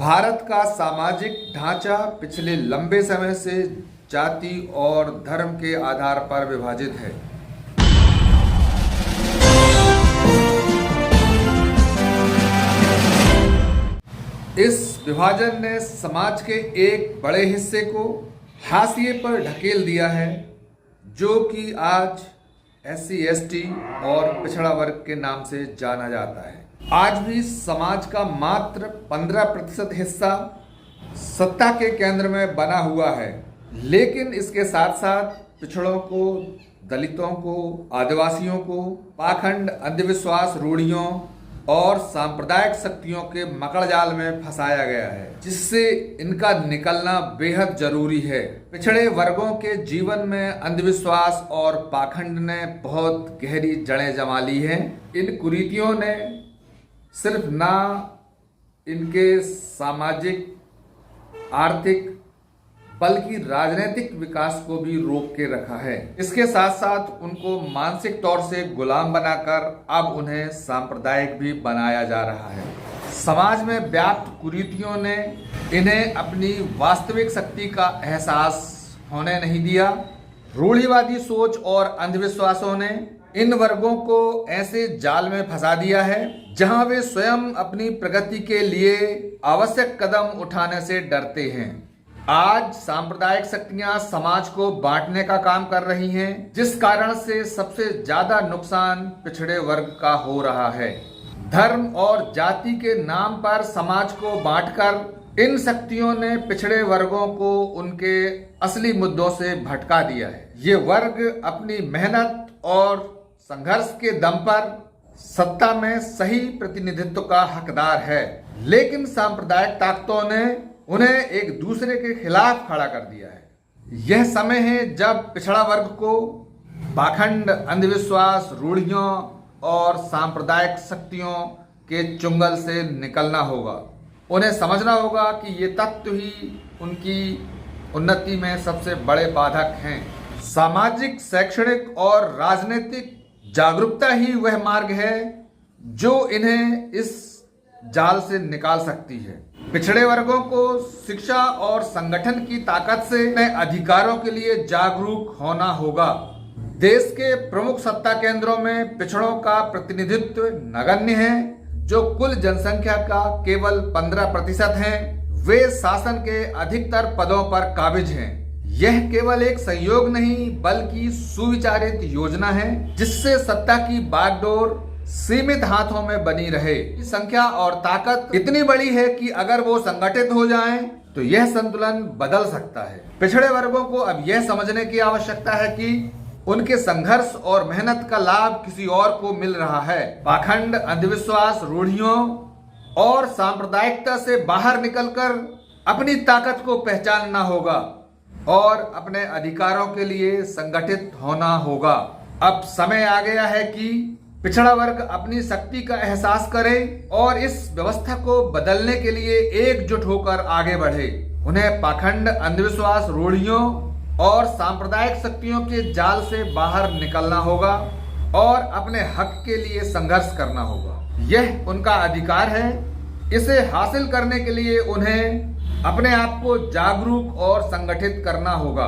भारत का सामाजिक ढांचा पिछले लंबे समय से जाति और धर्म के आधार पर विभाजित है। इस विभाजन ने समाज के एक बड़े हिस्से को हाशिए पर ढकेल दिया है, जो कि आज SC/ST और पिछड़ा वर्ग के नाम से जाना जाता है। आज भी समाज का मात्र 15% हिस्सा सत्ता के केंद्र में बना हुआ है, लेकिन इसके साथ साथ पिछड़ों को, दलितों को, आदिवासियों को पाखंड, अंधविश्वास, रूढ़ियों और सांप्रदायिक शक्तियों के मकड़जाल में फंसाया गया है, जिससे इनका निकलना बेहद जरूरी है। पिछड़े वर्गों के जीवन में अंधविश्वास और पाखंड ने बहुत गहरी जड़ें जमा ली हैं। इन कुरीतियों ने सिर्फ ना इनके सामाजिक, आर्थिक बल्कि राजनीतिक विकास को भी रोक के रखा है। इसके साथ साथ उनको मानसिक तौर से गुलाम बनाकर अब उन्हें सांप्रदायिक भी बनाया जा रहा है। समाज में व्याप्त कुरीतियों ने इन्हें अपनी वास्तविक शक्ति का एहसास होने नहीं दिया। रूढ़िवादी सोच और अंधविश्वासों ने इन वर्गों को ऐसे जाल में फंसा दिया है जहां वे स्वयं अपनी प्रगति के लिए आवश्यक कदम उठाने से डरते हैं। आज सांप्रदायिक शक्तियां समाज को बांटने का काम कर रही हैं, जिस कारण से सबसे ज्यादा नुकसान पिछड़े वर्ग का हो रहा है। धर्म और जाति के नाम पर समाज को बांटकर इन शक्तियों ने पिछड़े वर्गों को उनके असली मुद्दों से भटका दिया है। ये वर्ग अपनी मेहनत और संघर्ष के दम पर सत्ता में सही प्रतिनिधित्व का हकदार है, लेकिन सांप्रदायिक ताकतों ने उन्हें एक दूसरे के खिलाफ खड़ा कर दिया है। यह समय है जब पिछड़ा वर्ग को पाखंड, अंधविश्वास, रूढ़ियों और सांप्रदायिक शक्तियों के चुंगल से निकलना होगा। उन्हें समझना होगा कि ये तत्व ही उनकी उन्नति में सबसे बड़े बाधक हैं। सामाजिक, शैक्षणिक और राजनीतिक जागरूकता ही वह मार्ग है जो इन्हें इस जाल से निकाल सकती है। पिछड़े वर्गों को शिक्षा और संगठन की ताकत से अपने अधिकारों के लिए जागरूक होना होगा। देश के प्रमुख सत्ता केंद्रों में पिछड़ों का प्रतिनिधित्व नगण्य है, जो कुल जनसंख्या का केवल 15% है। वे शासन के अधिकतर पदों पर काबिज हैं। यह केवल एक संयोग नहीं बल्कि सुविचारित योजना है, जिससे सत्ता की बागडोर सीमित हाथों में बनी रहे। संख्या और ताकत इतनी बड़ी है कि अगर वो संगठित हो जाएं, तो यह संतुलन बदल सकता है। पिछड़े वर्गों को अब यह समझने की आवश्यकता है कि उनके संघर्ष और मेहनत का लाभ किसी और को मिल रहा है। पाखंड, अंधविश्वास, रूढ़ियों और सांप्रदायिकता से बाहर निकलकर अपनी ताकत को पहचानना होगा और अपने अधिकारों के लिए संगठित होना होगा। अब समय आ गया है कि पिछड़ा वर्ग अपनी शक्ति का एहसास करे और इस व्यवस्था को बदलने के लिए एकजुट होकर आगे बढ़े। उन्हें पाखंड, अंधविश्वास, रूढ़ियों और सांप्रदायिक शक्तियों के जाल से बाहर निकलना होगा और अपने हक के लिए संघर्ष करना होगा। यह उनका अधिकार है। इसे हासिल करने के लिए उन्हें अपने आप को जागरूक और संगठित करना होगा।